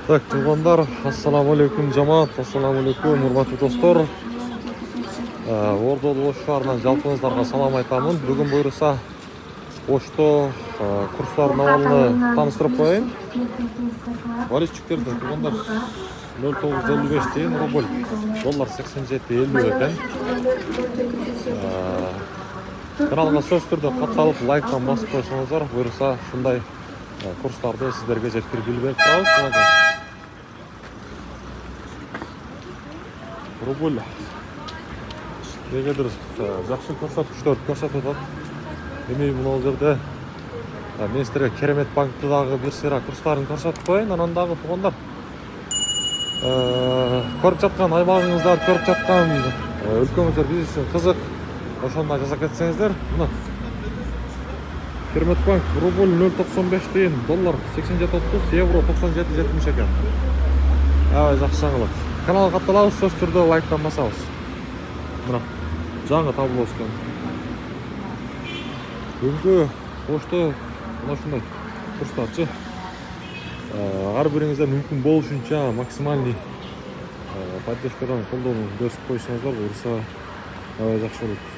Так, туугандар, ассаламу алейкум жамаат, ассаламу алейкум урматтуу достор. Ордол Ош шаарынан жалпыңыздарга салам айтамын. Бүгүн буюрса Ошто курстардын абалын тааныштырып коеюн. Валютчиктерде туугандар 0,955 тиен рубль, доллар 87,50 экен. Каналга сөзсүз түрдө катталып лайктан басып койсоңуздар, буюрса ушундай курстарды сиздерге жеткирip берип турабыз. Рубль негедир жакшы көрсөткүчтөрдү көрсөтүп атат. Эми мына жерде мен сиздерге Керемет банкты дагы бир сыйра курстарын көрсөтүп коеюн. Анан дагы туугандар, көрүп жаткан аймагыңыздарды, көрүп жаткан өлкөңүздөр биз үчүн кызык. Ошондо жаза кетсеңиздер, мына Керемет банк рубль 0,95 тиен, доллар 87,30, евро 97,70 экен. Аябай жакшы жаңылык. Каналга катталабыз, сөзсүз түрдө лайктан басабыз. Мына жаңы табылып өскөн. Бүгүнкү Ошто мына ушундай курстарчы. Ар бириңиздер мүмкүн болушунча максимальный поддержкадан колдоону көрсөтүп койсоңуздар, буюрса аябай жакшы болот.